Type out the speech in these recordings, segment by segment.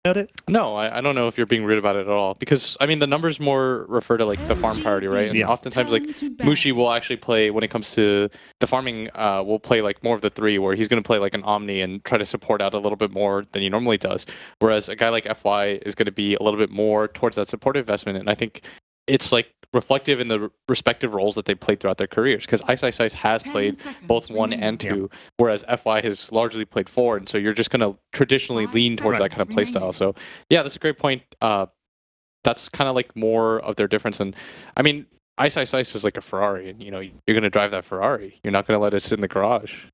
about it? No, I don't know if you're being rude about it at all. Because, I mean, the numbers more refer to, like, the farm priority, right? And oftentimes, like, Mushi will actually play, when it comes to the farming, will play, like, more of the 3, where he's going to play, like, an Omni and try to support out a little bit more than he normally does. Whereas a guy like FY is going to be a little bit more towards that supportive investment. And I think it's, like, reflective in the respective roles that they played throughout their careers, because Ice has played both 1 and 2, whereas FY has largely played 4, and so you're just going to traditionally lean towards that kind of play style. So yeah, that's a great point. That's kind of like more of their difference. And I mean, Ice is like a Ferrari, and you know, you're going to drive that Ferrari. You're not going to let it sit in the garage.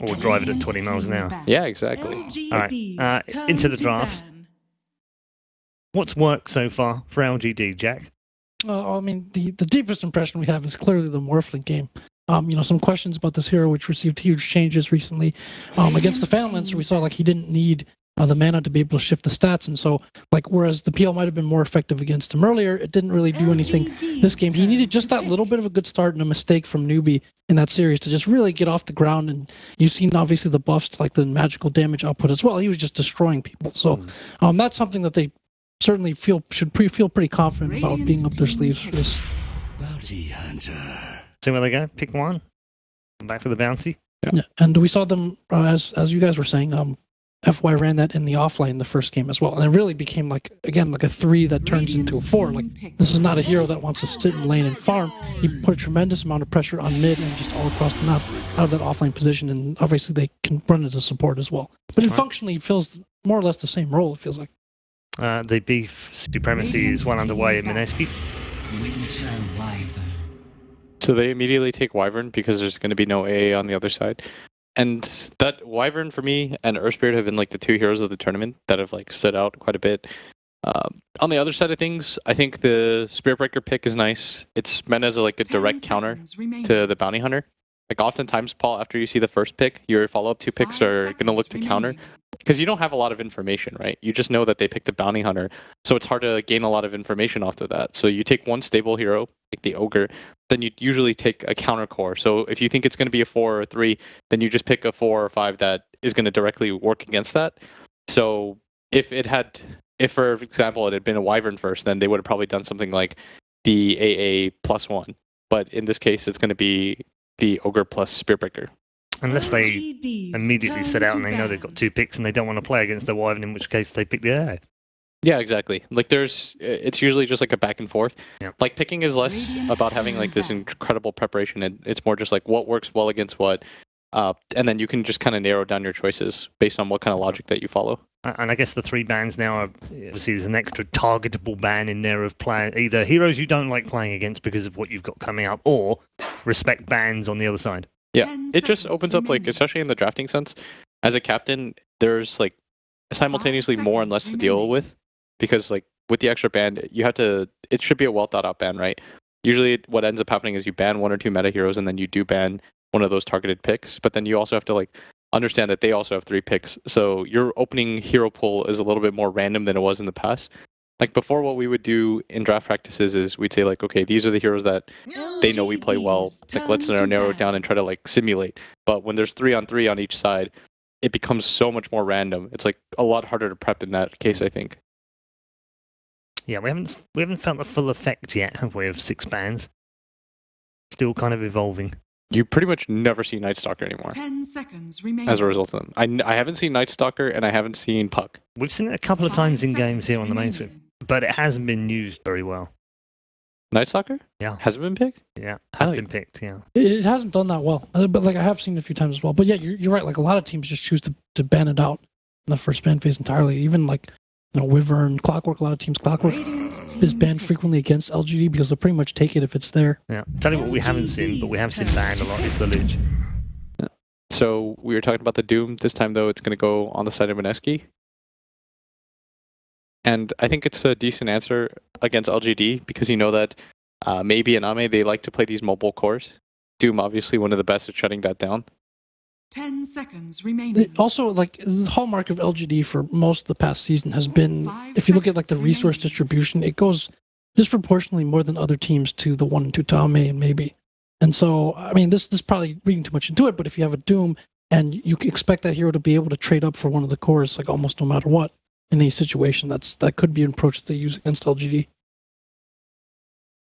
Or drive it at 20 miles an hour. Yeah, exactly. All right, into the draft. What's worked so far for LGD, Jack? I mean, the deepest impression we have is clearly the Morphling game. You know, some questions about this hero, which received huge changes recently. Against the Phantom Lancer, we saw like he didn't need the mana to be able to shift the stats, and so like whereas the PL might have been more effective against him earlier, it didn't really do anything this game. He needed just that little bit of a good start and a mistake from newbie in that series to just really get off the ground. And you've seen obviously the buffs to, like the magical damage output as well. He was just destroying people. So that's something that they certainly feel pretty confident about being up their sleeves for this. Bounty hunter. So where they go? Pick one. Come back for the bounty. Yeah, and we saw them as you guys were saying. FY ran that in the offlane the first game as well, and it really became like again like a 3 that turns into a 4. Like this is not a hero that wants to sit in lane and farm. He put a tremendous amount of pressure on mid and just all across the map out of that offlane position, and obviously they can run as a support as well. But it functionally feels more or less the same role. It feels like. The beef supremacy is well underway in Mineski. Winter Wyvern. So they immediately take Wyvern because there's going to be no AA on the other side. And that Wyvern for me and Earth Spirit have been like the 2 heroes of the tournament that have like stood out quite a bit. On the other side of things, I think the Spirit Breaker pick is nice. It's meant as like a direct counter to the Bounty Hunter. Like oftentimes, Paul, after you see the first pick, your follow-up 2 picks are going to look to counter. Because you don't have a lot of information, right? You just know that they picked the Bounty Hunter, so it's hard to gain a lot of information off of that. So you take one stable hero, like the Ogre, then you usually take a counter core. So if you think it's going to be a 4 or a 3, then you just pick a 4 or 5 that is going to directly work against that. So if for example, it had been a Wyvern first, then they would have probably done something like the AA +1. But in this case, it's going to be the Ogre plus Spirit Breaker. Unless they immediately set out and they know they've got 2 picks and they don't want to play against the Wyvern, in which case they pick the AA. Yeah, exactly. Like it's usually just like a back and forth. Yeah. Like picking is less about having like this incredible preparation, and it's more just like what works well against what, and then you can just kind of narrow down your choices based on what kind of logic that you follow. And I guess the 3 bans now are, obviously there's an extra targetable ban in there of playing either heroes you don't like playing against because of what you've got coming up, or respect bans on the other side. Yeah, it just opens up, like, especially in the drafting sense, as a captain, there's, like, simultaneously more and less to deal with, because, like, with the extra ban, it should be a well-thought-out ban, right? Usually what ends up happening is you ban 1 or 2 meta heroes, and then you do ban one of those targeted picks, but then you also have to, like, understand that they also have 3 picks, so your opening hero pool is a little bit more random than it was in the past. Like before, what we would do in draft practices is we'd say like, okay, these are the heroes that they know we play well. Like let's narrow it down and try to like simulate. But when there's 3-on-3 on each side, it becomes so much more random. It's like a lot harder to prep in that case, I think. Yeah, we haven't felt the full effect yet, have we, of 6 bans? Still kind of evolving. You pretty much never see Night Stalker anymore. 10 seconds remaining. As a result of them, I haven't seen Night Stalker and I haven't seen Puck. We've seen it a couple of times in games here on the main stream, but it hasn't been used very well. Night Stalker? Yeah. Has it been picked? Yeah, has been picked, yeah. It hasn't done that well, but like I have seen it a few times as well. But yeah, you're right. Like a lot of teams just choose to ban it out in the first ban phase entirely. Even like, you know, Wyvern, Clockwork, a lot of teams, Clockwork is banned frequently against LGD because they'll pretty much take it if it's there. Yeah. Tell you what we haven't seen, but we have seen banned a lot, is the Lich. Yeah. So we were talking about the Doom. This time, though, it's going to go on the side of Mineski. And I think it's a decent answer against LGD because you know that maybe and Ame, they like to play these mobile cores. Doom, obviously, one of the best at shutting that down. 10 seconds remaining. Also, like the hallmark of LGD for most of the past season has been, if you look at like the resource distribution, it goes disproportionately more than other teams to the 1 and 2 Tame and maybe. And so, I mean, this is probably reading too much into it, but if you have a Doom and you can expect that hero to be able to trade up for one of the cores, like almost no matter what, in a situation that could be an approach they use against LGD.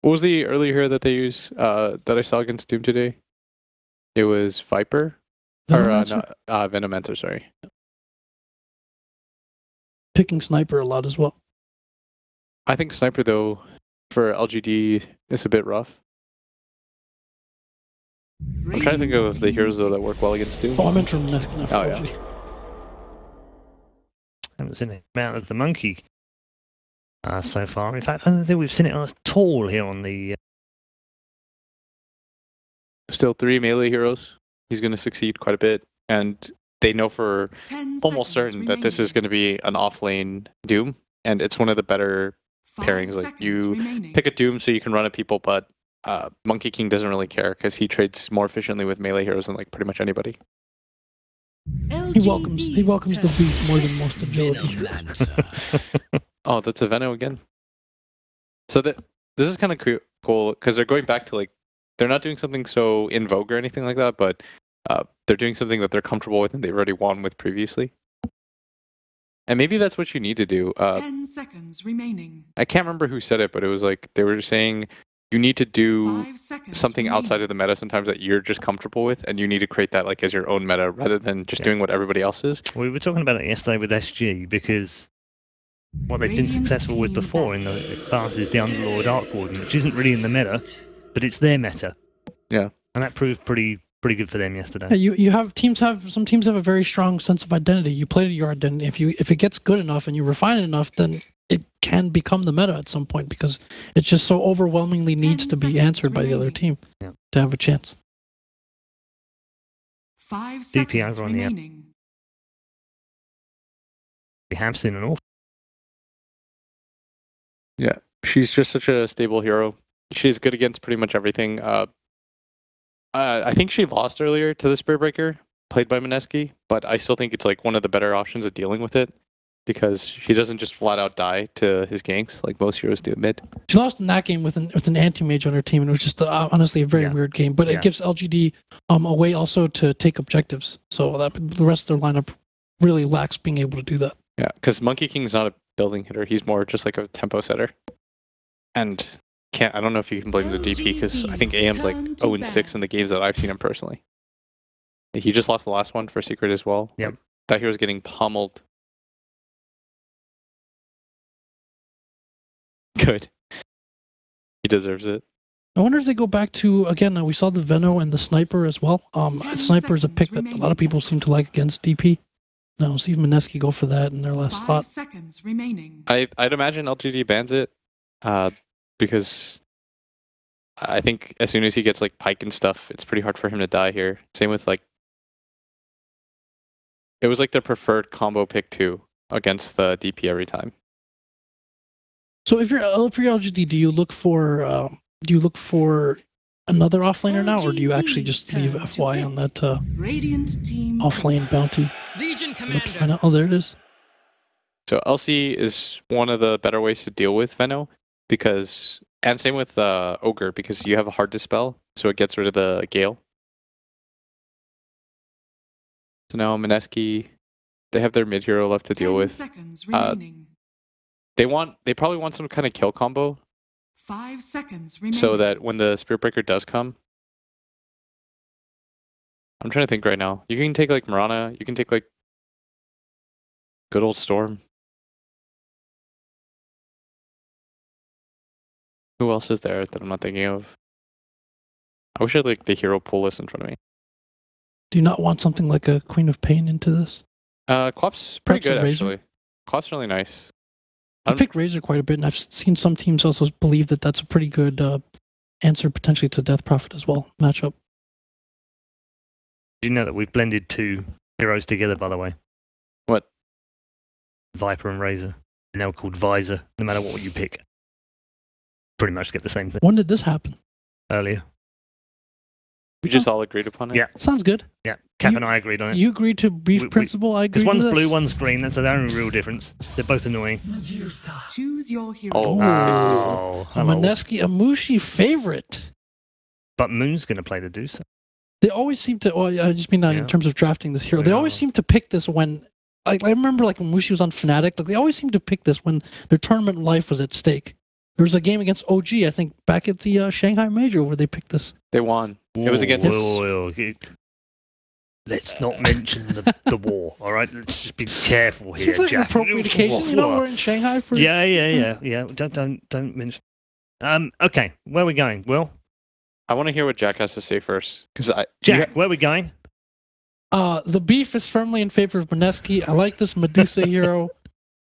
What was the early hero that they use that I saw against Doom today? It was Viper? Venomancer? Venomancer, sorry. Picking Sniper a lot as well. I think Sniper, though, for LGD is a bit rough. I'm trying to think of the heroes, though, that work well against Doom. Oh, I meant from Mineski. Oh, yeah. Haven't seen it out of the monkey so far. In fact, I don't think we've seen it at all here on the. Still 3 melee heroes. He's going to succeed quite a bit. And they know for almost certain that this is going to be an off-lane Doom. And it's one of the better pairings. Like, you pick a Doom so you can run at people, but Monkey King doesn't really care because he trades more efficiently with melee heroes than like pretty much anybody. He welcomes the beef more than most agility. Oh, that's a Veno again. So this is kind of cool because they're going back to like they're not doing something so in vogue or anything like that, but they're doing something that they're comfortable with and they've already won with previously. And maybe that's what you need to do. 10 seconds remaining. I can't remember who said it, but it was like they were saying you need to do something outside of the meta sometimes that you're just comfortable with, and you need to create that like as your own meta rather than just doing what everybody else is. We were talking about it yesterday with SG because what they've been successful with before in the past is the Underlord Arc Warden, which isn't really in the meta, but it's their meta. Yeah, and that proved pretty good for them yesterday. Some teams have a very strong sense of identity. You play to your identity. If it gets good enough and you refine it enough, then it can become the meta at some point because it just so overwhelmingly needs to be answered by the other team to have a chance. 5 seconds DP remaining. remaining. We have seen an awful. Yeah, she's just such a stable hero. She's good against pretty much everything. I think she lost earlier to the Spirit Breaker, played by Mineski, but I still think it's like one of the better options of dealing with it because she doesn't just flat out die to his ganks like most heroes do mid. She lost in that game with an anti-mage on her team, and it was just honestly a very weird game. But it gives LGD a way also to take objectives, so that the rest of their lineup really lacks being able to do that. Yeah, because Monkey King's not a building hitter; he's more just like a tempo setter. And I don't know if you can blame the DP because I think AM's like 0-6 in the games that I've seen him personally. He just lost the last one for Secret as well. Yep. Like, that hero's getting pummeled. Good. He deserves it. I wonder if they go back to, again, we saw the Veno and the Sniper as well. Sniper is a pick that a lot of people seem to like against DP. Now, see if Mineski go for that in their last 5 slot. seconds remaining. I'd imagine LGD bans it because I think as soon as he gets like Pike and stuff, it's pretty hard for him to die here. Same with like... It was like their preferred combo pick too against the DP every time. So if you're LGD, do you look for another offlaner now, or do you actually just leave FY on that Radiant team offlane bounty? Legion Commander. Oh, there it is. So LC is one of the better ways to deal with Veno because, and same with Ogre because you have a hard dispel, so it gets rid of the Gale. So now Mineski, they have their mid hero left to deal with. Seconds remaining. They probably want some kind of kill combo 5 seconds remaining. so that when the Spirit Breaker does come, I'm trying to think right now. You can take like Mirana, you can take like good old Storm. Who else is there that I'm not thinking of? I wish I had like the hero pool list in front of me. Do you not want something like a Queen of Pain into this? Quap's pretty Perhaps a good Razor? actually. Quap's really nice. I picked Razor quite a bit, and I've seen some teams also believe that that's a pretty good answer potentially to Death Prophet as well matchup. Did you know that we've blended 2 heroes together, by the way? What? Viper and Razor. They're now called Visor, no matter what you pick. Pretty much get the same thing. When did this happen? Earlier. We just all agreed upon it. Yeah. Sounds good. Yeah, Cap and I agreed on it. You agreed to beef principle. I agree. Because to one's this. blue, one's green. That's the only real difference. They're both annoying. Choose your hero. Oh, Oh, A hello. Mineski, a Mushi favorite. But Moon's going to play the Deucer. They always seem to. Well, I just mean in terms of drafting this hero. They always seem to pick this when I remember like when Mushi was on Fnatic, like they always seemed to pick this when their tournament life was at stake. There was a game against OG, I think, back at the Shanghai Major where they picked this. They won. It was against. Let's not mention the war, all right? Let's just be careful here, Seems like an Jack. appropriate occasion. You know, we're in Shanghai for. Yeah. Don't mention. Okay, where are we going? Will? I want to hear what Jack has to say first, because Jack, where are we going? The beef is firmly in favor of Mineski. I like this Medusa hero.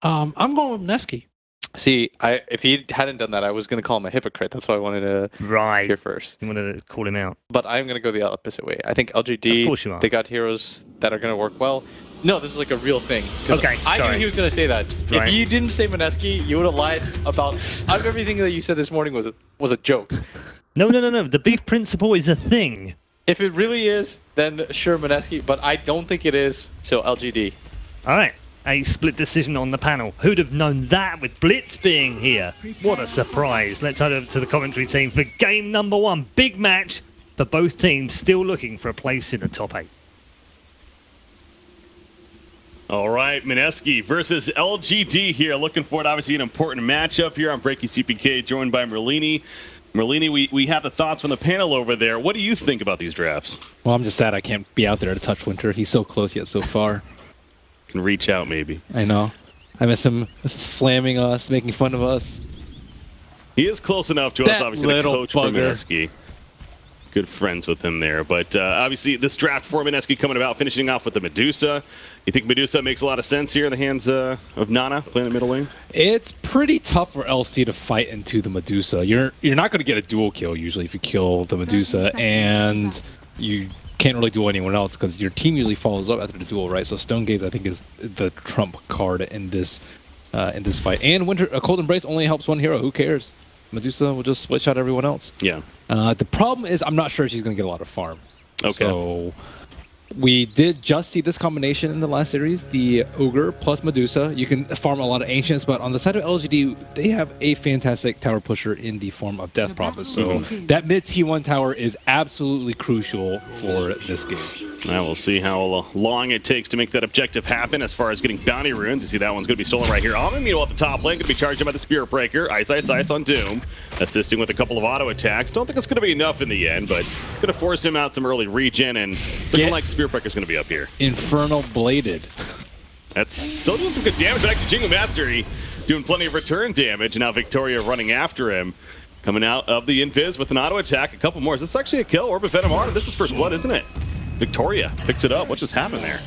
I'm going with Mineski. See, if he hadn't done that, I was going to call him a hypocrite. That's why I wanted to hear first. You wanted to call him out. But I'm going to go the opposite way. I think LGD, of course you are. they got heroes that are going to work well. No, this is like a real thing. Okay, I knew he was going to say that. Right. If you didn't say Mineski, you would have lied about everything that you said this morning was a joke. No. The beef principle is a thing. If it really is, then sure, Mineski. But I don't think it is, so LGD. All right. A split decision on the panel. Who'd have known that with Blitz being here? What a surprise. Let's head over to the commentary team for game number 1. Big match for both teams, still looking for a place in the top 8. All right, Mineski versus LGD here. Looking forward, obviously, an important matchup here. I'm Breaky CPK, joined by Merlini. Merlini, we have the thoughts from the panel over there. What do you think about these drafts? Well, I'm just sad I can't be out there to touch Winter. He's so close yet so far. Can reach out, maybe. I know. I miss him slamming us, making fun of us. He is close enough to us, obviously, the coach for bugger. Mineski. Good friends with him there. But obviously, this draft for Mineski coming about, finishing off with the Medusa. You think Medusa makes a lot of sense here in the hands of Nana playing the middle lane? It's pretty tough for LC to fight into the Medusa. You're not going to get a dual kill usually if you kill the Medusa, and you can't really duel anyone else because your team usually follows up after the duel, right? So Stone Gaze, I think, is the trump card in this fight. And a Cold Embrace only helps one hero. Who cares? Medusa will just split shot everyone else. Yeah. The problem is I'm not sure if she's going to get a lot of farm. Okay. So we did just see this combination in the last series, the Ogre plus Medusa. You can farm a lot of Ancients, but on the side of LGD, they have a fantastic tower pusher in the form of Death Prophet. So that mid T1 tower is absolutely crucial for this game. I will see how long it takes to make that objective happen as far as getting bounty runes. You see that one's going to be stolen right here. Meanwhile, at the top lane, going to be charged by the Spirit Breaker. Ice on Doom, assisting with a couple of auto attacks. Don't think it's going to be enough in the end, but going to force him out some early regen, and looking like Spirit Breaker's going to be up here. Infernal Bladed. That's still doing some good damage, but actually Jingle Mastery doing plenty of return damage. Now Victoria running after him. Coming out of the Invis with an auto attack. A couple more. Is this actually a kill? Orb of Venom on? This is first blood, isn't it? Victoria picks it up. What just happened there?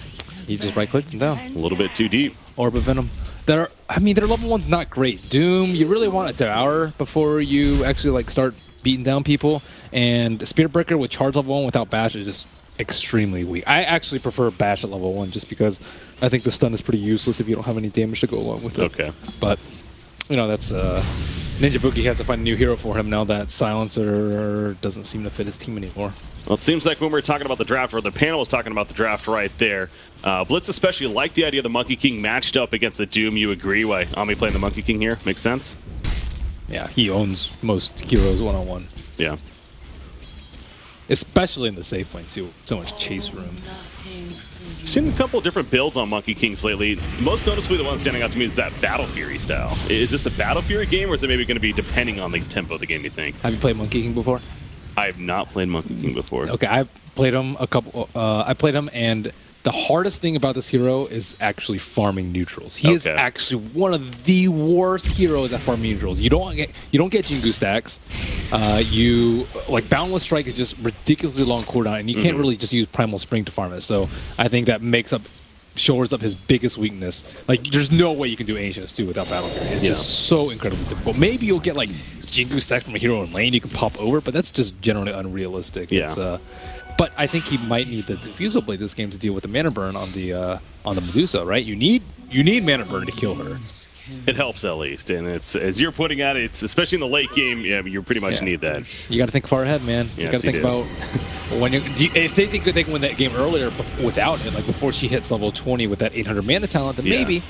He just right-clicked him down. A little bit too deep. Orb of Venom. Their level 1's not great. Doom, you really want to devour before you actually start beating down people. And Spirit Breaker with charge level 1 without bash is just extremely weak. I actually prefer bash at level 1 just because I think the stun is pretty useless if you don't have any damage to go along with it. Okay. But, that's Ninja Boogie has to find a new hero for him now that Silencer doesn't seem to fit his team anymore. Well, it seems like when we were talking about the draft, or the panel was talking about the draft right there, Blitz especially liked the idea of the Monkey King matched up against the Doom. You agree why Ami playing the Monkey King here? Makes sense? Yeah, he owns most heroes one-on-one. Yeah. Especially in the safe lane, too. So much chase room. I've seen a couple different builds on Monkey Kings lately. Most noticeably, the one standing out to me is that Battle Fury style. Is this a Battle Fury game, or is it maybe going to be depending on the tempo of the game, you think? Have you played Monkey King before? I have not played Monkey King before. Okay, I played him I played him, and the hardest thing about this hero is actually farming neutrals. He is actually one of the worst heroes at farming neutrals. You don't get Jingu stacks. Boundless Strike is just ridiculously long cooldown, and you can't really just use Primal Spring to farm it. So I think that shores up his biggest weakness. There's no way you can do Ancients too without Battle Fury. It's just so incredibly difficult. Maybe you'll get Jingu stacks from a hero in lane you can pop over, but that's just generally unrealistic. Yeah. But I think he might need the Diffusal Blade this game to deal with the mana burn on the Medusa, right? You need mana burn to kill her. It helps at least, and it's as you're putting at it, especially in the late game. Yeah, you pretty much need that. You got to think far ahead, man. Yes, you got to think about when if they think they can win that game earlier without it, before she hits level 20 with that 800 mana talent, then maybe.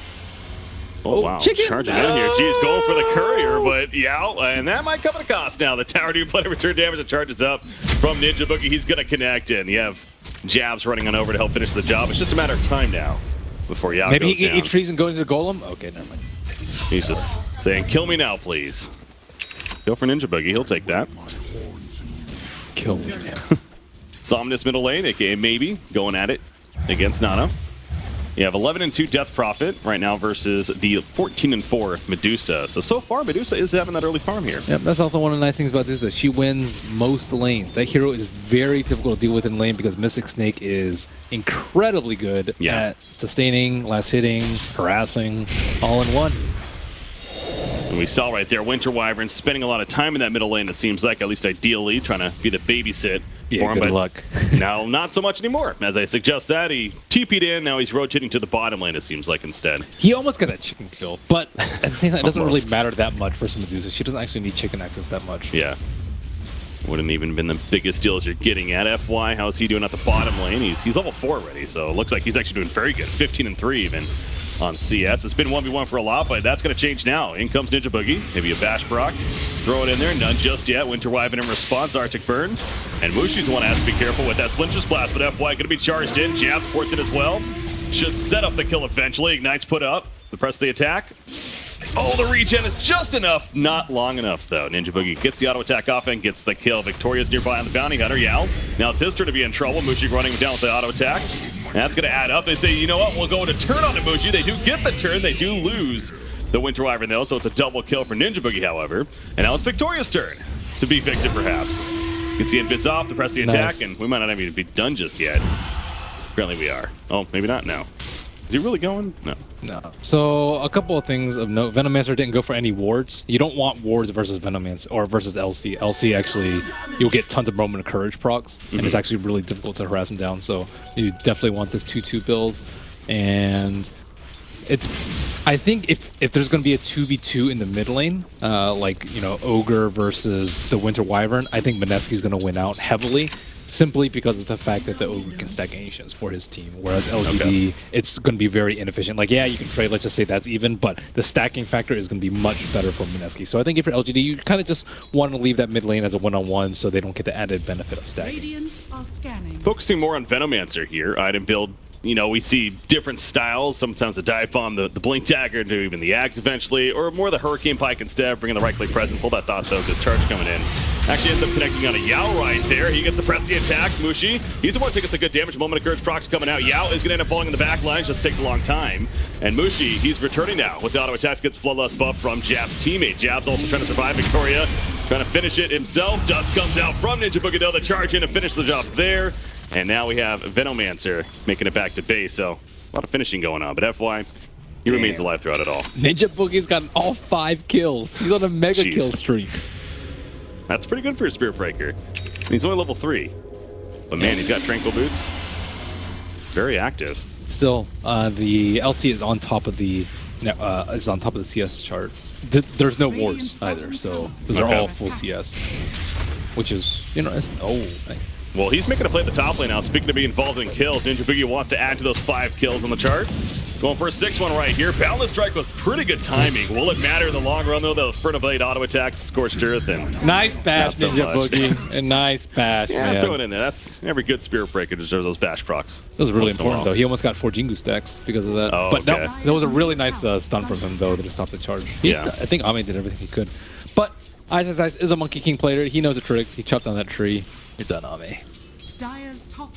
Oh, wow. Chicken. Charging in here. Geez, going for the courier, but and that might come at a cost now. The tower doing plenty of return damage that charges up from Ninja Boogie. He's going to connect in. You have Jabs running on over to help finish the job. It's just a matter of time now. before Yao Maybe goes he down. trees and goes into Golem? Okay, never mind. He's just saying, kill me now, please. Go for Ninja Boogie. He'll take that. Kill me now. Somnus middle lane, aka maybe, going at it against Nana. You have 11-2 Death Prophet right now versus the 14-4 Medusa. So far, Medusa is having that early farm here. Yep, that's also one of the nice things about Medusa. She wins most lanes. That hero is very difficult to deal with in lane because Mystic Snake is incredibly good at sustaining, last hitting, harassing, all in one. And we saw right there, Winter Wyvern spending a lot of time in that middle lane, it seems like, at least ideally, trying to be the babysit for him. Good luck. Now, not so much anymore. As I suggest that, he TP'd in, now he's rotating to the bottom lane, it seems like, instead. He almost got that chicken kill, but at the same time, it doesn't really matter that much for some Medusa. She doesn't actually need chicken access that much. Yeah. Wouldn't even been the biggest deal as you're getting at. FY, how's he doing at the bottom lane? He's level 4 already, so it looks like he's actually doing very good. 15-3 even on CS. It's been 1v1 for a lot, but that's going to change now. In comes Ninja Boogie. Maybe a Bash Brock. Throw it in there. None just yet. Winter Wyvern in response. Arctic Burn. And Mushi's the one that has to be careful with that Splinter's Blast, but FY going to be charged in. Jab supports it as well. Should set up the kill eventually. Ignite's put up. The press of the attack. Oh, the regen is just enough. Not long enough, though. Ninja Boogie gets the auto attack off and gets the kill. Victoria's nearby on the bounty hunter, Yao. Now it's his turn to be in trouble. Mushi running down with the auto attack. That's going to add up. They say, you know what, we'll go to turn on to Mushi. They do get the turn. They do lose the Winter Wyvern, though, so it's a double kill for Ninja Boogie, however. And now it's Victoria's turn to be victim, perhaps. Gets the invis off, the press the attack, and we might not even be done just yet. Apparently we are. Oh, maybe not? No. Is he really going? No. No. So a couple of things of note. Venomancer didn't go for any wards. You don't want wards versus Venomancer or versus LC. LC actually, you'll get tons of Moment of Courage procs, and it's actually really difficult to harass him down. So you definitely want this 2-2 build. And it's, I think if there's going to be a 2v2 in the mid lane, like, you know, Ogre versus the Winter Wyvern, I think Mineski's going to win out heavily. Simply because of the fact that the Ogre can stack Ancients for his team, whereas LGD, it's going to be very inefficient. Like, yeah, you can trade, let's just say that's even, but the stacking factor is going to be much better for Mineski. So I think if you're LGD, you kind of just want to leave that mid lane as a one-on-one so they don't get the added benefit of stacking. Radiant are scanning. Focusing more on Venomancer here. Item build, you know, we see different styles. Sometimes the Dive Bomb, the Blink Dagger, to even the Axe eventually, or more the Hurricane Pike instead, bringing the right-click presence. Hold that thought, though, because charge coming in. Actually ends up connecting on a Yao right there. He gets the press the attack. Mushi, he's the one taking some good damage. Moment of Courage procs coming out. Yao is going to end up falling in the back line. Just takes a long time. And Mushi, he's returning now with the auto attacks. Gets Bloodlust buff from Jab's teammate. Jab's also trying to survive. Victoria trying to finish it himself. Dust comes out from Ninja Boogie, though. The charge in to finish the job there. And now we have Venomancer making it back to base. So a lot of finishing going on. But FY, he remains alive throughout it all. Ninja Boogie's gotten all 5 kills. He's on a mega kill streak. That's pretty good for a Spirit Breaker. And he's only level 3. But man, he's got Tranquil Boots. Very active. Still, the LC is on top of the CS chart. There's no wards either, so those are all full CS. Which is, you know, well, he's making a play at the top lane now. Speaking of being involved in kills, Ninja Boogie wants to add to those 5 kills on the chart. Going for a 6-1 right here. Boundless Strike with pretty good timing. Will it matter in the long run, though? The Front of Blade auto attacks, Scorched Earth, and nice bash, so Ninja Boogie. A nice bash, man. Throw it in there. That's every good Spirit Breaker deserves those bash procs. That was really important, though. He almost got 4 Jingu stacks because of that. Oh, but okay. that was a really nice stun from him, though, to stop the charge. I think Ame did everything he could. But Ice is a Monkey King player. He knows the tricks. He chopped down that tree. You're done, Ame.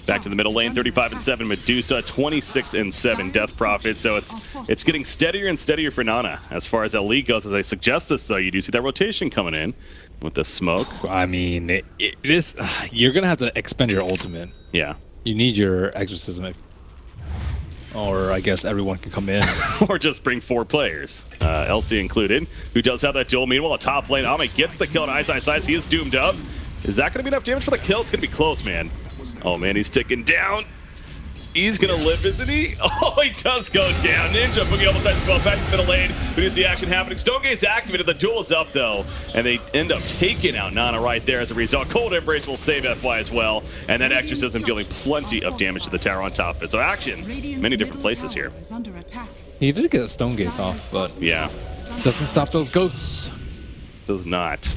Back to the middle lane, 35-7 Medusa, 26-7 Death Prophet. So it's getting steadier and steadier for Nana. As far as LE goes, as I suggest this, though, you do see that rotation coming in with the smoke. I mean, it is. You're gonna have to expend your ultimate. Yeah. You need your exorcism, or I guess everyone can come in, or just bring 4 players, LC included, who does have that duel. Meanwhile, a top lane, Ame gets the kill on Ice. He is doomed up. Is that going to be enough damage for the kill? It's going to be close, man. Oh, man, he's ticking down. He's going to live, isn't he? Oh, he does go down. Ninja Boogie almost has to go back to the middle lane. We do see action happening. Stonegaze activated. The duel is up, though. And they end up taking out Nana right there as a result. Cold Embrace will save FY as well. And that Exorcism dealing plenty of damage to the tower on top of it. So action, many different places here. He did get a Stonegaze off, but yeah, doesn't stop those ghosts. Does not.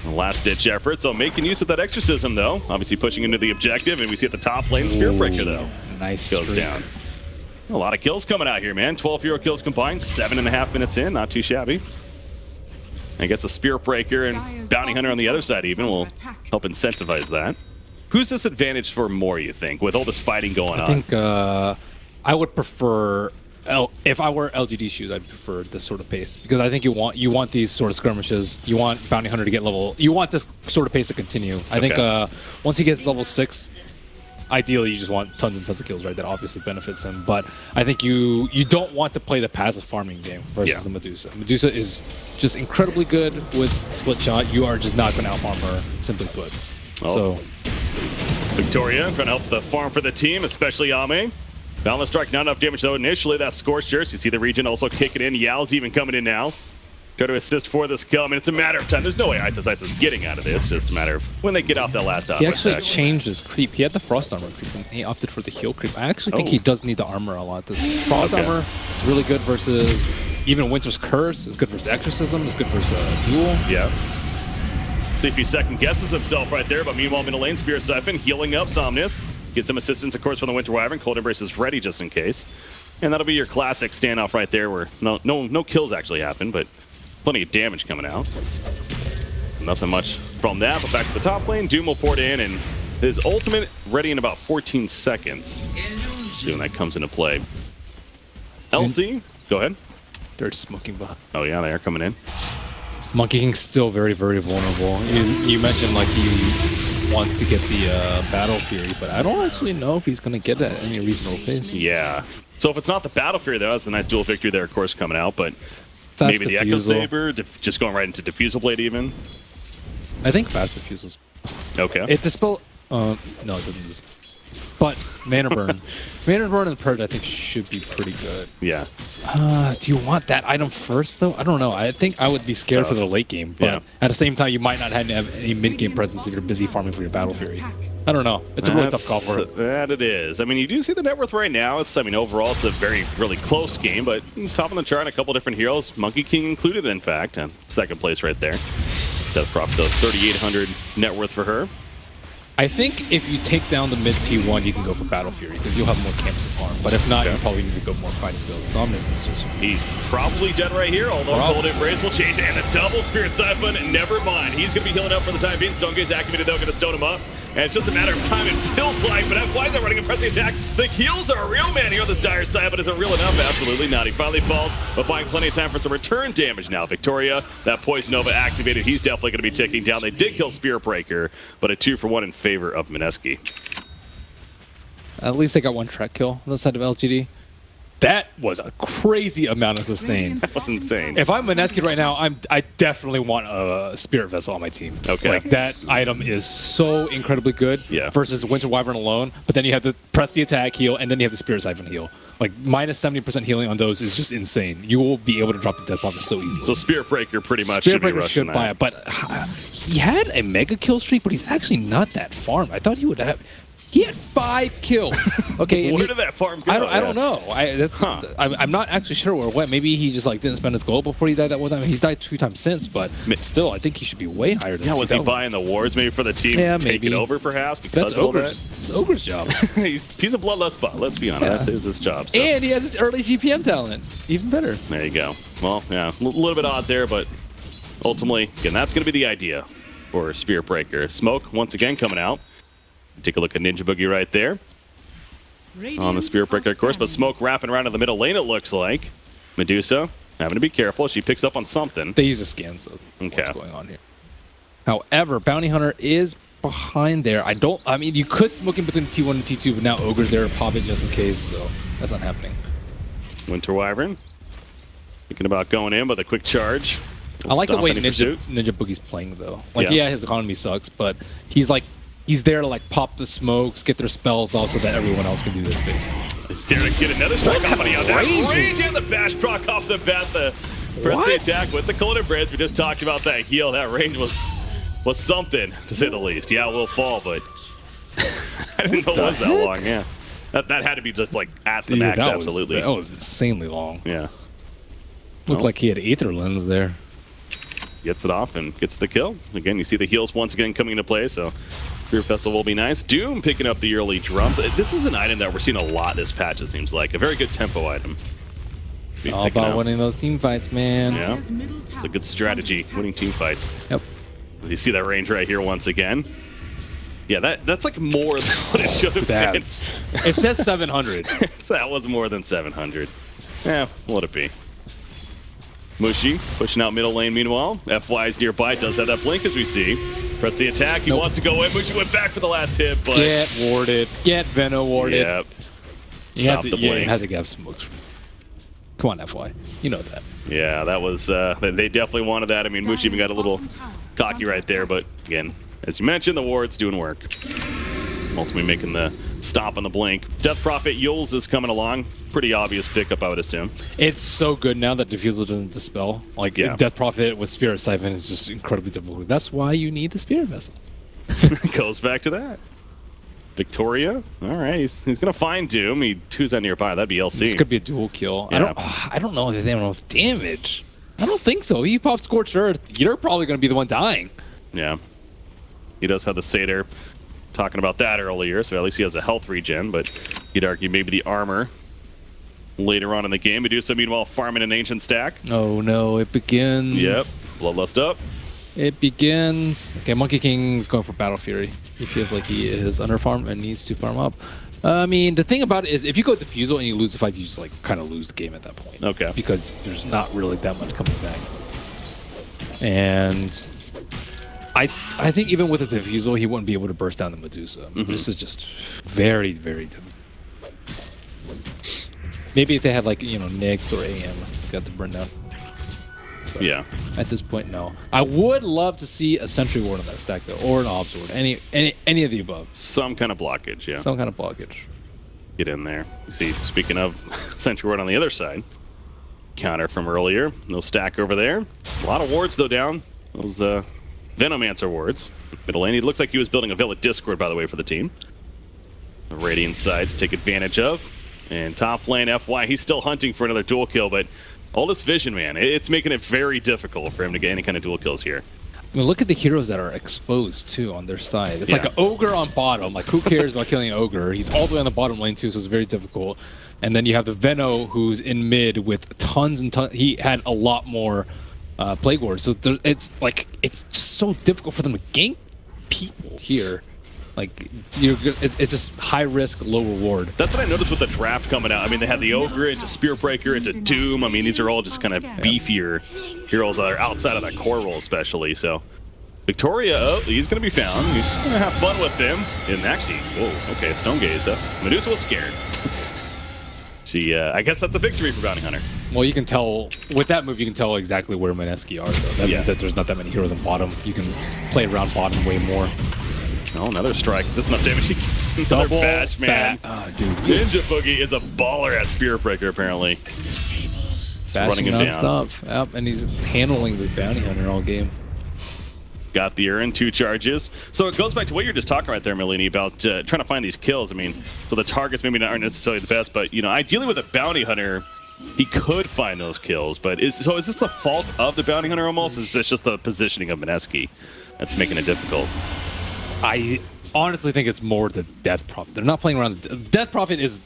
Last-ditch effort, so making use of that Exorcism, though. Obviously pushing into the objective, and we see at the top lane, Spirit Breaker, though. Nice goes down. A lot of kills coming out here, man. 12 hero kills combined, 7.5 minutes in. Not too shabby. And gets a Spirit Breaker and Bounty Hunter on the other side even will help incentivize that. Who's this advantage for more, you think, with all this fighting going on? I think I would prefer... if I were LGD shoes, I'd prefer this sort of pace because I think you want these sort of skirmishes. You want Bounty Hunter to get level. You want this sort of pace to continue. I think once he gets level 6, ideally you just want tons and tons of kills, right? That obviously benefits him. But I think you don't want to play the passive farming game versus the Medusa. Medusa is just incredibly good with split shot. You are just not going to outfarm her, simply put. Oh. So Victoria trying to help the farm for the team, especially Ame. Boundless Strike, not enough damage though initially. That Scorched Earth. You see the region also kicking in. Yao's even coming in now. Try to assist for this kill. I mean, it's a matter of time. There's no way Isis is getting out of this. Just a matter of when they get off that last He actually changed his creep. He had the Frost Armor creep, and he opted for the heal creep. I actually think he does need the armor a lot. This Frost Armor is really good versus even Winter's Curse. It's good versus Exorcism. It's good versus Duel. Yeah. See if he second guesses himself right there, but meanwhile, middle lane, Spear Siphon healing up Somnus. Get some assistance, of course, from the Winter Wyvern. Cold Embrace is ready just in case. And that'll be your classic standoff right there where no kills actually happen, but plenty of damage coming out. Nothing much from that, but back to the top lane. Doom will port in, and his ultimate ready in about 14 seconds. See when that comes into play. LC, go ahead. They're smoking bot. Oh yeah, they are coming in. Monkey King's still very, very vulnerable. You mentioned like he wants to get the Battle Fury, but I don't actually know if he's going to get that at any reasonable pace. Yeah. So if it's not the Battle Fury, though, that's a nice dual victory there, of course, coming out. But Fast maybe Diffusal. the Echo Saber, just going right into Diffusal Blade even. I think Fast Diffusal's. Okay. It dispel. No, it doesn't. But Mana Burn. Mana Burn and Purge, I think, should be pretty good. Yeah. Do you want that item first, though? I don't know. I think I would be scared for the late game. But at the same time, you might not have any mid-game presence if you're busy farming for your Battle Fury. I don't know. It's a really tough call for it. That it is. I mean, you do see the net worth right now. It's, I mean, overall, it's a really close game, but top of the chart, a couple different heroes, Monkey King included, in fact, and second place right there. Death Prop, though, 3,800 net worth for her. I think if you take down the mid T1, you can go for Battle Fury because you'll have more camps to farm. But if not, you probably need to go more fighting build. Somnus is just... He's probably dead right here, although Cold Embrace will change it. And the double Spirit Siphon, never mind. He's going to be healing up for the time being. Stone Gaze activated, though, going to stone him up. And it's just a matter of time, it feels like. But why is that running a pressing attack? The heals are real, man, here on this dire side. But is it real enough? Absolutely not. He finally falls, but buying plenty of time for some return damage now. Victoria, that Poison Nova activated. He's definitely going to be ticking down. They did kill Spirit Breaker, but a 2-for-1 in favor of Mineski. At least they got one track kill on the side of LGD. That was a crazy amount of sustain. That was insane. If I'm Mineski right now, I definitely want a Spirit Vessel on my team. Okay. Like, that item is so incredibly good versus Winter Wyvern alone, but then you have to press the attack heal, and then you have the Spirit Siphon heal. Like, minus 70% healing on those is just insane. You will be able to drop the death bomb so easily. So Spirit Breaker pretty much Spirit Breaker should be rushing buy it, but he had a mega kill streak, but he's actually not that farmed. I thought he would have... He had 5 kills. Okay, where did that farm go? I don't know. I'm not actually sure where it went. Maybe he just like didn't spend his gold before he died that one time. He's died 2 times since, but still, I think he should be way higher than. Yeah, was he buying the wards maybe for the team to take it over, perhaps? That's Ogre's. It's Ogre's job. he's a bloodlust bot. Let's be honest, that is his job. So. And he has early GPM talent. Even better. There you go. Well, yeah, a little bit odd there, but ultimately, again, that's going to be the idea for Spirit Breaker. Smoke once again coming out. Take a look at Ninja Boogie right there on the Spirit Breaker, of course, but Smoke wrapping around in the middle lane, it looks like. Medusa having to be careful. She picks up on something. They use a scan, so what's going on here? However, Bounty Hunter is behind there. I mean, you could smoke in between T1 and T2, but now Ogre's there to pop it just in case, so that's not happening. Winter Wyvern thinking about going in, but a quick charge. I like the way Ninja Boogie's playing, though. Like, yeah, his economy sucks, but he's there to like pop the smokes, get their spells off so that everyone else can do their thing. He's there to get another strike off on that range and the bash proc off the bat. Press the attack with the Cold Embrace. We just talked about that heal. That range was something, to say the least. Yeah, it will fall, but I didn't know it was that long. Yeah, that had to be just like at the max. Absolutely, that was insanely long. Yeah, looked like he had Aether Lens there. Gets it off and gets the kill. Again, you see the heals once again coming into play, so Spirit Vessel will be nice. Doom picking up the early drums. This is an item that we're seeing a lot this patch, it seems like. A very good tempo item. All about winning those team fights, man. Yeah, it's a good strategy, winning team fights. Yep. You see that range right here once again. Yeah, that's like more than what it should have been. It says 700. That was more than 700. Yeah, let it be. Mushi pushing out middle lane meanwhile. FY is nearby, does have that blink as we see. Press the attack, he wants to go in. Mushi went back for the last hit, but... Get warded. Get Veno warded. Yep. Stop the blink. You had to get some looks. Come on, FY. You know that. Yeah, that was... they definitely wanted that. I mean, Mushi even got a little cocky right there, but again, as you mentioned, the ward's doing work. Ultimately making the stop on the blink. Death Prophet Yules is coming along. Pretty obvious pickup, I would assume. It's so good now that Diffusal doesn't dispel. Like, Death Prophet with Spirit Siphon is just incredibly difficult. That's why you need the Spirit Vessel. Goes back to that. Victoria. All right, he's going to find Doom. He 2's that nearby. That'd be LC. This could be a dual kill. Yeah. I don't know if they have enough damage. I don't think so. He pops Scorched Earth. You're probably going to be the one dying. Yeah. He does have the Satyr. Talking about that earlier, so at least he has a health regen, but you'd argue maybe the armor later on in the game. Medusa, meanwhile, farming an ancient stack. Oh no, it begins. Yep, Bloodlust up. It begins. Okay, Monkey King's going for Battle Fury. He feels like he is underfarmed and needs to farm up. I mean, the thing about it is, if you go Diffusal and you lose the fight, you just like kind of lose the game at that point. Okay. Because there's not really that much coming back. And I think even with the Diffusal, he wouldn't be able to burst down the Medusa. This is just very, very difficult. Maybe if they had like, you know, Nyx or AM got to burn down. But yeah. At this point, no. I would love to see a Sentry Ward on that stack though, or an Obs Ward. Any of the above. Some kind of blockage, yeah. Some kind of blockage. Get in there. You see, speaking of Sentry Ward on the other side, counter from earlier. No stack over there. A lot of wards though down. Those Venomancer wards. Middle lane. He looks like he was building a Villa Discord, by the way, for the team. The Radiant side to take advantage of. And top lane, FY, he's still hunting for another dual kill, but all this vision, man, it's making it very difficult for him to get any kind of dual kills here. I mean, look at the heroes that are exposed, too, on their side. It's like an Ogre on bottom. Like, who cares about killing an Ogre? He's all the way on the bottom lane, too, so it's very difficult. And then you have the Veno, who's in mid with tons and tons. He had a lot more Plague Wards. So it's like, it's just so difficult for them to gank people here. Like, it's just high risk, low reward. That's what I noticed with the draft coming out. I mean, they had the Ogre into Spear Breaker into Doom. I mean, these are all just kind of beefier heroes that are outside of that core role, especially. So, Victoria, he's going to be found. He's going to have fun with him. And actually, whoa, okay, Stone Gaze. Medusa was scared. I guess that's a victory for Bounty Hunter. Well, you can tell, with that move, you can tell exactly where Mineski are, though. That means that there's not that many heroes on bottom. You can play around bottom way more. Oh, another strike. That's enough damage. He gets another bash, man. Oh, dude. Ninja Boogie is a baller at Spear Breaker, apparently. Just running him down. Yep, and he's handling this Bounty Hunter all game. Got the Urn, 2 charges. So it goes back to what you're just talking right there, Melini, about trying to find these kills. I mean, so the targets maybe aren't necessarily the best, but, you know, ideally with a Bounty Hunter, he could find those kills. But is this a fault of the Bounty Hunter almost? Or is this just the positioning of Mineski that's making it difficult? I honestly think it's more the Death Prophet. They're not playing around. Death Prophet is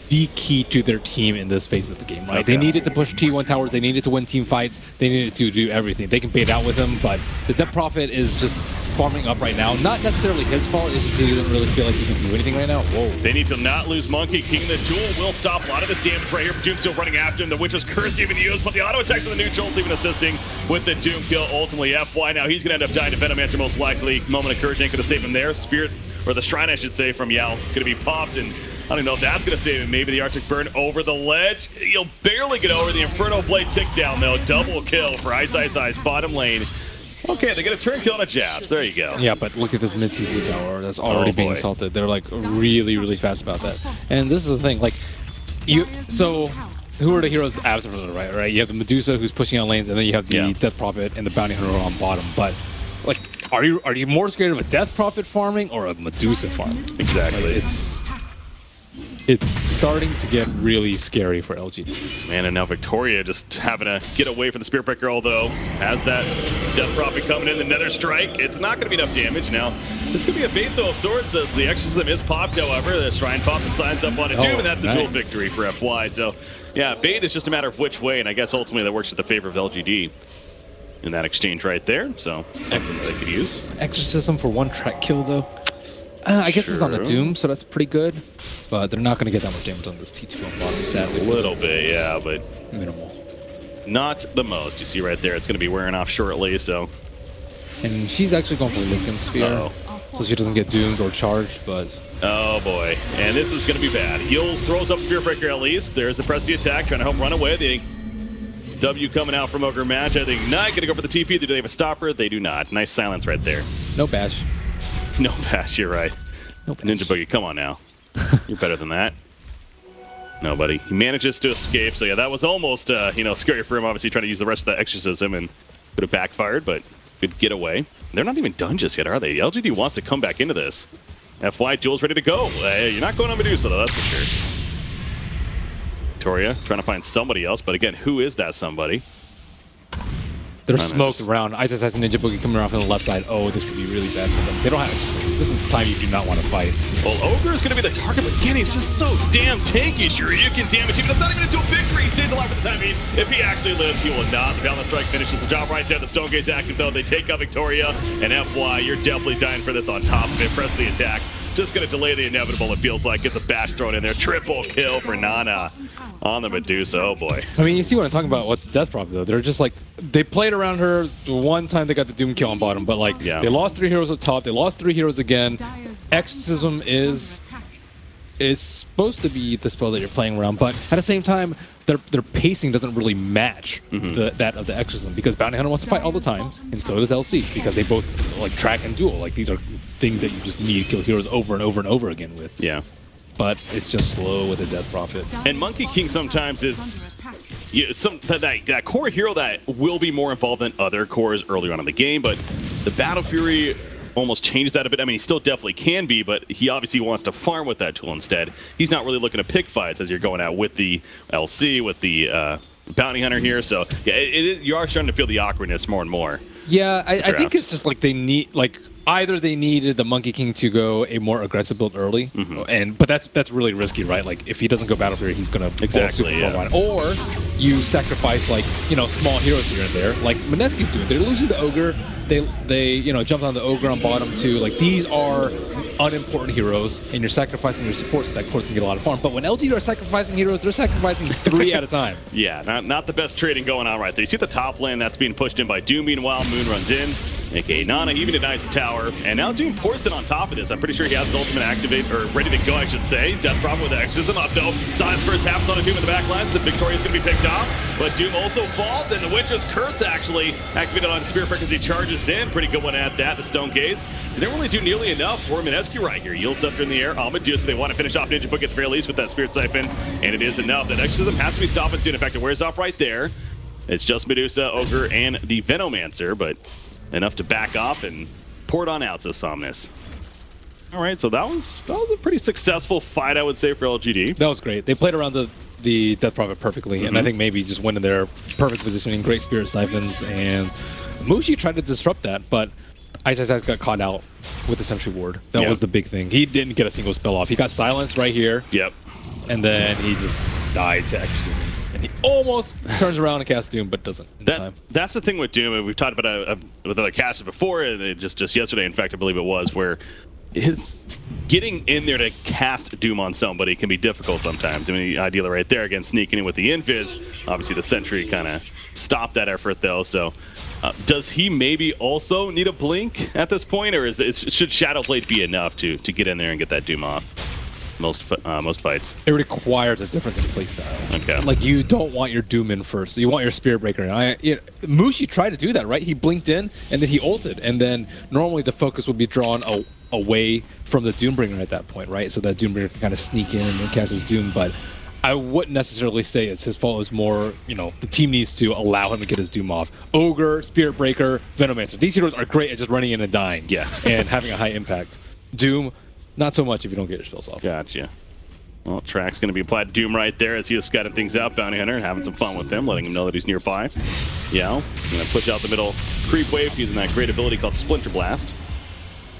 the key to their team in this phase of the game, right? Okay. They needed to push T1 towers. They needed to win team fights. They needed to do everything. They can bait out with him, but the Death Prophet is just farming up right now. Not necessarily his fault. It's just he doesn't really feel like he can do anything right now. Whoa. They need to not lose Monkey King. The duel will stop a lot of this damage right here. Doom's still running after him. The Witch's Curse even used, but the auto attack from the neutral's even assisting with the Doom kill. Ultimately, FY now he's going to end up dying to Venomancer most likely. Moment of Courage ain't going to save him there. Spirit, or the Shrine I should say, from Yao going to be popped, and I don't know if that's going to save him. Maybe the Arctic Burn over the ledge. He'll barely get over the Inferno Blade tick down, though. Double kill for Ice bottom lane. Okay, they get a turn kill and a jabs. There you go. Yeah, but look at this mid T2 tower that's already being assaulted. They're like really, really fast about that. And this is the thing, like, so who are the heroes absent from the right? You have the Medusa who's pushing out lanes, and then you have the Death Prophet and the Bounty Hunter on bottom. But like, are you more scared of a Death Prophet farming or a Medusa farming? Exactly. it's starting to get really scary for LGD. Man, and now Victoria just having to get away from the Spirit Breaker, although has that Death Prophet coming in, the Nether Strike. It's not going to be enough damage now. This could be a bait, though, of sorts, as the Exorcism is popped, however. The Shrine Pop signs up on a Doom, and that's a dual victory for FY. So, yeah, bait is just a matter of which way, and I guess ultimately that works in the favor of LGD in that exchange right there. So, something that they could use. Exorcism for one track kill, though. I guess it's on the Doom, so that's pretty good. But they're not going to get that much damage on this T2 on bottom, sadly. A little bit, yeah, but minimal. Not the most. You see right there, it's going to be wearing off shortly, so. And she's actually going for Lincoln Sphere, so she doesn't get doomed or charged, but. Oh boy, and this is going to be bad. Heals, throws up Spirit Breaker at least. There's the press the attack, trying to help run away. The W coming out from Ogre Match. I think Ignite going to go for the TP. Do they have a stopper? They do not. Nice silence right there. No bash. No bash, you're right. No bash. Ninja Boogie, come on now. You're better than that. Nobody. He manages to escape, so yeah, that was almost, you know, scary for him, obviously trying to use the rest of that Exorcism, and could have backfired, but good getaway. They're not even done just yet, are they? LGD wants to come back into this. FY duel's ready to go. You're not going on Medusa, though, that's for sure. Victoria trying to find somebody else, but again, who is that somebody? They're smoked around. ISIS has a Ninja Boogie coming around from the left side. Oh, this could be really bad for them. They don't have. This is the time you do not want to fight. Well, Ogre is going to be the target, but again, he's just so damn tanky. Sure, you can damage him, but it's not even a dual victory. He stays alive for the time being. If he actually lives, he will not. The Balance Strike finishes the job right there. The Stone Gaze active, though. They take out Victoria, and FY, you're definitely dying for this on top of it. Press the attack. Just going to delay the inevitable, it feels like. Gets a bash thrown in there. Triple kill for Nana on the Medusa. Oh, boy. I mean, you see what I'm talking about with Death Prophet, though. They're just like, they played around her. The one time they got the Doom kill on bottom, but like, they lost 3 heroes up top. They lost 3 heroes again. Exorcism is supposed to be the spell that you're playing around, but at the same time, their pacing doesn't really match that of the Exorcism, because Bounty Hunter wants to fight all the time, and so does LC, because they both like track and duel. Like, these are things that you just need to kill heroes over and over and over again with. Yeah. But it's just slow with the Death Prophet. And Monkey King sometimes is that core hero that will be more involved than other cores earlier on in the game, but the Battle Fury almost changes that a bit. I mean, he still definitely can be, but he obviously wants to farm with that tool instead. He's not really looking to pick fights as you're going out with the LC, with the Bounty Hunter here. So yeah, you are starting to feel the awkwardness more and more. Yeah, I think it's just like they need, like, either they needed the Monkey King to go a more aggressive build early, but that's really risky, right? Like, if he doesn't go Battle Fury, he's gonna exactly, or you sacrifice, like, you know, small heroes here and there, like Mineski's doing. They're losing the Ogre. They you know, jumped on the Ogre on bottom too. Like, these are unimportant heroes, and you're sacrificing your support so that course can get a lot of farm. But when LGD are sacrificing heroes, they're sacrificing 3 at a time. Yeah, not the best trading going on right there. You see the top lane that's being pushed in by Doom. Meanwhile, Moon runs in. Okay, Nana even denies the tower, and now Doom ports it on top of this. I'm pretty sure he has his ultimate activate, or ready to go, I should say. Death Prophet with the Exorcism up, though. Silence first half on a Doom in the back line, so Victoria's going to be picked off. But Doom also falls, and the Witch's Curse actually activated on Spirit Breaker as he charges in. Pretty good one at that, the Stone Gaze. They didn't really do nearly enough for Mineski right here. Yield Scepter in the air, Medusa, they want to finish off Ninja Book at the very least with that Spirit Siphon, and it is enough. That Exorcism has to be stopping soon. In fact, it wears off right there. It's just Medusa, Ogre, and the Venomancer, but enough to back off and pour it on out, says Somnus. All right, so that was a pretty successful fight, I would say, for LGD. That was great. They played around the Death Prophet perfectly, and I think maybe just went in their perfect positioning, great Spirit Siphons, and Mushi tried to disrupt that, but Ice got caught out with the Sentry Ward. That was the big thing. He didn't get a single spell off. He got silenced right here. Yep. And then he just died to Exorcism. And he almost turns around and casts Doom, but doesn't in time. That's the thing with Doom, and we've talked about with other casters before, and just yesterday, in fact, I believe it was, where his getting in there to cast Doom on somebody can be difficult sometimes. I mean, ideally right there, again, sneaking in with the Invis. Obviously, the Sentry kind of stopped that effort, though, so does he maybe also need a blink at this point, or should Shadowblade be enough to get in there and get that Doom off? Most fights. It requires a difference in playstyle. Okay. Like, you don't want your Doom in first. You want your Spirit Breaker in. Mushi tried to do that, right? He blinked in, and then he ulted. And then normally the focus would be drawn away from the Doombringer at that point, right? So that Doombringer can kind of sneak in and cast his Doom. But I wouldn't necessarily say it's his fault. It's more, you know, the team needs to allow him to get his Doom off. Ogre, Spirit Breaker, Venomancer. These heroes are great at just running in and dying. Yeah. And having a high impact. Doom, not so much if you don't get your spells off. Gotcha. Well, track's going to be applied to Doom right there as he was scouting things out. Bounty Hunter having some fun with him, letting him know that he's nearby. Yao going to push out the middle creep wave using that great ability called Splinter Blast.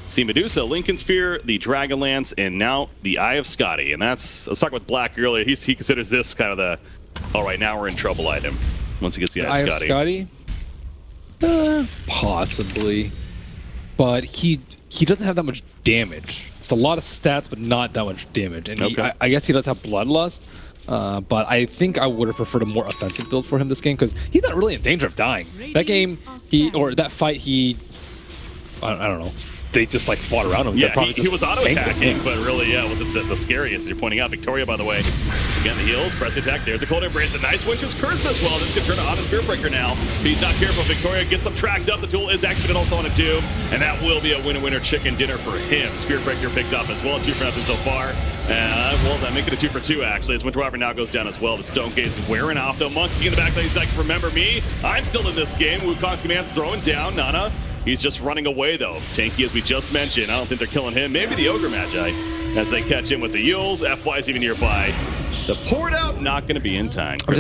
See Medusa, Lincoln Sphere, the Dragon Lance, and now the Eye of Scotty. And that's, I was talking with Black earlier, he considers this kind of the, all right, now we're in trouble item once he gets the Eye of Scotty. Possibly. But he doesn't have that much damage. It's a lot of stats, but not that much damage. And I guess he does have Bloodlust, but I think I would have preferred a more offensive build for him this game because he's not really in danger of dying. That game, that fight, I don't know. They just like fought around him. Yeah, he was auto-attacking, but really, yeah, wasn't the scariest. You're pointing out Victoria, by the way. Again, the heals, press attack. There's a cold embrace. A nice Winter's Curse as well. This could turn on a Spear Breaker now. If he's not careful, Victoria gets some tracks up. The tool is activated also on a Doom, and that will be a winner-winner chicken dinner for him. Spear Breaker picked up as well. 2 for nothing so far. Well, that make it a 2 for 2 actually. As Winter Wyvern now goes down as well. The Stone Gaze is wearing off though. Monkey in the backside. He's like, remember me? I'm still in this game. Wukong's Command's throwing down Nana. He's just running away, though. Tanky, as we just mentioned. I don't think they're killing him. Maybe the Ogre Magi as they catch him with the Yules. FY's even nearby. The poured out, not going to be in time. Look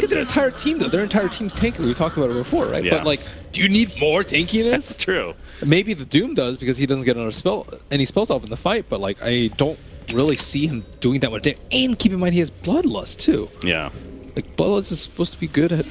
at their entire team, though. Their entire team's tanky. We talked about it before, right? Yeah. But, like, do you need more tankiness? That's true. Maybe the Doom does because he doesn't get any spells off in the fight, but, like, I don't really see him doing that much damage. And keep in mind, he has Bloodlust, too. Yeah. Like, Bloodlust is supposed to be good at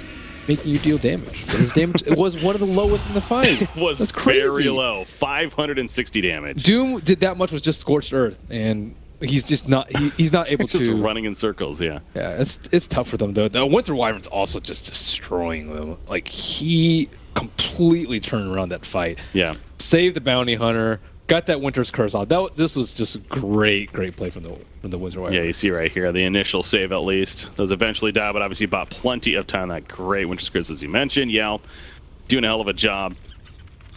making you deal damage. But his damage it was one of the lowest in the fight. It was very low. 560 damage. Doom did that much with just Scorched Earth, and he's just not he's not able just to running in circles. Yeah. Yeah, it's tough for them though. The Winter Wyvern's also just destroying them. Like he completely turned around that fight. Yeah. Saved the Bounty Hunter. Got that Winter's Curse off. This was just a great play from the Winter Wyvern. Yeah, you see right here, the initial save at least. Does eventually die, but obviously bought plenty of time. That great Winter's Curse, as you mentioned. Yao doing a hell of a job.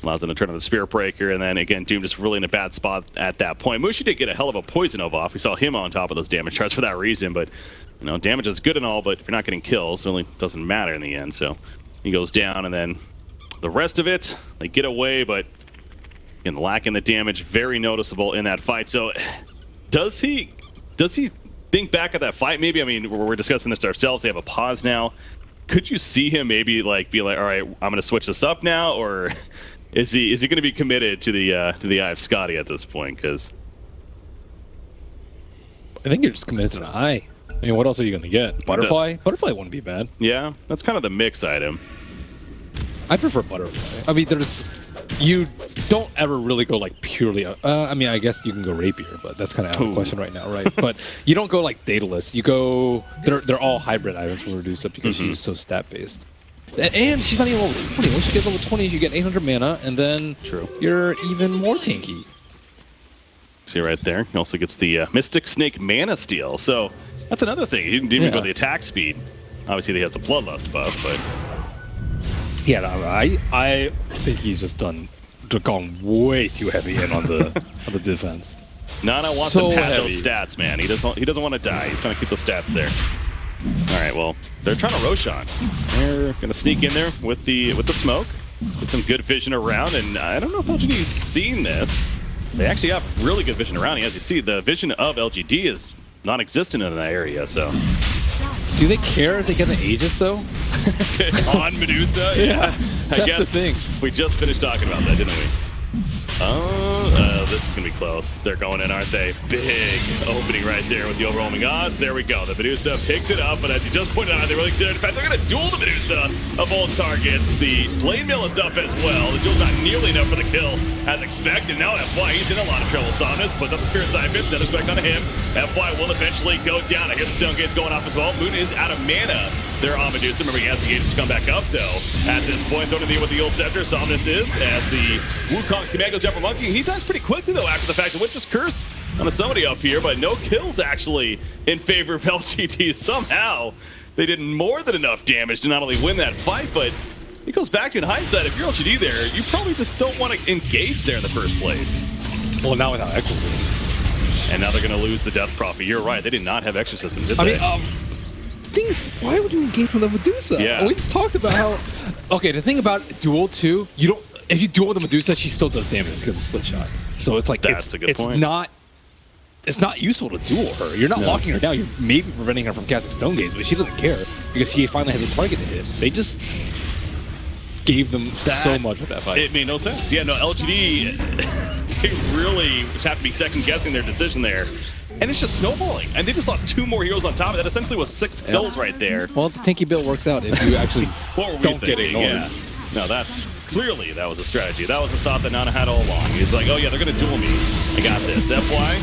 Allows them to turn on the Spear Breaker, and then again, Doom just really in a bad spot at that point. Mushi did get a hell of a Poison Nova off. We saw him on top of those damage charts for that reason, but you know, damage is good and all, but if you're not getting kills, it really doesn't matter in the end. So he goes down, and then the rest of it, they get away, but again, lacking the damage, very noticeable in that fight. So does he think back at that fight? Maybe, I mean, we're discussing this ourselves. They have a pause now. Could you see him maybe like be like, all right, I'm going to switch this up now, or is he going to be committed to the Eye of Scotty at this point? Because I think you're just committed to the Eye. I mean, what else are you going to get? Butterfly? Butterfly wouldn't be bad. Yeah, that's kind of the mix item. I prefer Butterfly. I mean, you don't ever really go like purely. I mean, I guess you can go Rapier, but that's kind of out of the question right now, right? But you don't go like Daedalus. You go. They're all hybrid items from Reduce Up because she's so stat based. And she's not even level 20. Once you get level 20, you get 800 mana, and then you're even more tanky. See right there. He also gets the Mystic Snake Mana Steal. So that's another thing. He didn't even go the attack speed. Obviously, he has a Bloodlust buff, but. Yeah, no, I think he's just gone way too heavy in on the on the defense. Nana wants to pad those stats, man. He doesn't want to die. He's trying to keep those stats there. All right, well, they're trying to Roshan. They're gonna sneak in there with the smoke, get some good vision around, and I don't know if LGD's seen this. They actually have really good vision around. As you see, the vision of LGD is non-existent in that area. So. Do they care if they get an Aegis, though? On Medusa? Yeah, I guess the thing. We just finished talking about that, didn't we? This is going to be close. They're going in, aren't they? Big opening right there with the overwhelming odds. There we go. The Medusa picks it up, but as you just pointed out, they really did. In fact, they're going to duel the Medusa of all targets. The Blade Mill is up as well. The duel's not nearly enough for the kill as expected. Now FY, he's in a lot of trouble. Somnus puts up the Spirit Side Fist. Another spec on him. FY will eventually go down. I hear the Stone Gate's going off as well. Moon is out of mana. They're on Medusa. Remember, he has the Aegis to come back up, though. At this point, thrown in the with the Yule Scepter. Somnus is, as the Wukong's command goes down for Monkey. He dies pretty quickly, though, after the fact that Winter's Curse on somebody up here, but no kills, actually, in favor of LGD. Somehow, they did more than enough damage to not only win that fight, but it goes back to, in hindsight, if you're LGD there, you probably just don't want to engage there in the first place. Well, now without Exorcism. And now they're going to lose the Death Prophet. You're right, they did not have Exorcism, did they? I mean, why would you engage with the Medusa? Yeah. We just talked about how. Okay, the thing about duel 2, you don't. If you duel the Medusa, she still does damage because of split shot. So it's like that's a good point. It's not it's not useful to duel her. You're not locking her down. You're maybe preventing her from casting Stone Gaze, but she doesn't care because she finally has a target to hit. They just gave them so much with that fight. It made no sense. Yeah, no, LGD, they really have to be second-guessing their decision there. And it's just snowballing. And they just lost 2 more heroes on top of that. Essentially was 6 kills right there. Well, the tanky build works out if you actually don't get ignored. Yeah. No, that's clearly that was a strategy. That was the thought that Nana had all along. He's like, oh yeah, they're gonna duel me. I got this. FY,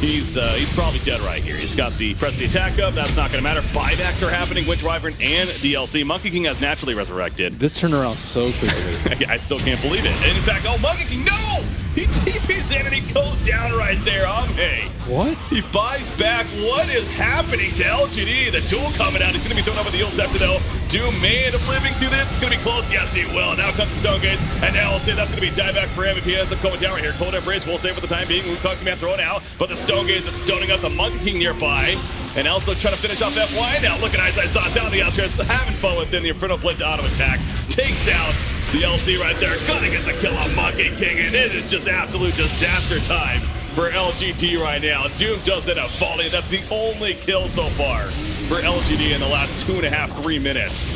he's probably dead right here. He's got the press the attack up. That's not gonna matter. 5x are happening. Winter Wyvern and DLC. Monkey King has naturally resurrected. This turned around so quickly. I still can't believe it. And in fact, oh, Monkey King, no! He TPs in and he goes down right there. Hey. What? He buys back. What is happening to LGD? The duel coming out. He's going to be thrown over the Eel Scepter, though. Doom may end up living through this. It's going to be close. Yes, he will. Now comes the Stone Gaze. And now we'll say that's going to be dieback for him if he ends up going down right here. Cold Embrace will save for the time being. Wukong's man thrown out. But the Stone Gaze is stoning up the Monkey King nearby. And also trying to finish off FY. Now look at Ice Sauce down the outskirts. Having fun with them. The Inferno Blade auto attack. Takes out the LC right there. Gonna get the kill on Monkey King. And it is just absolute disaster time for LGD right now. Doom does end up falling. That's the only kill so far for LGD in the last 2.5, 3 minutes.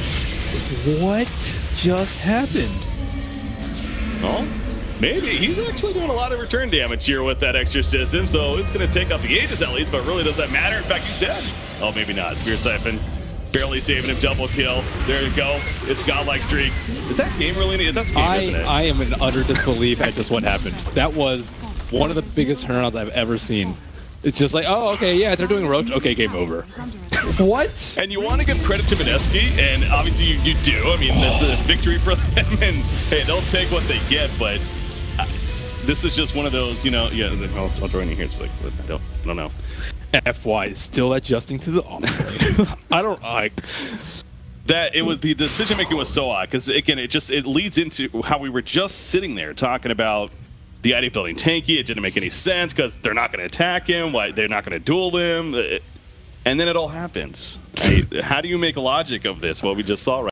What just happened? Well, maybe. He's actually doing a lot of return damage here with that exorcism, so it's going to take out the Aegis at least, but really does that matter? In fact, he's dead. Oh, maybe not. Spear Siphon. Barely saving him, double kill. There you go. It's Godlike Streak. Is that game really? That's game, isn't it? I am in utter disbelief at just what happened. That was one of the biggest turnarounds I've ever seen. It's just like, oh, okay, yeah, they're doing Roach. Okay, game over. What? And you want to give credit to Mineski, and obviously you do. I mean, that's a victory for them, and hey, they'll take what they get, but this is just one of those, you know, yeah, I'll join you here. It's like, I don't know. FY is still adjusting to the I don't like that. It was the decision making was so odd because again it leads into how we were just sitting there talking about the idea of building tanky. It didn't make any sense because they're not going to attack him. Why they're not going to duel him, and then it all happens. Right? How do you make logic of this? What we just saw right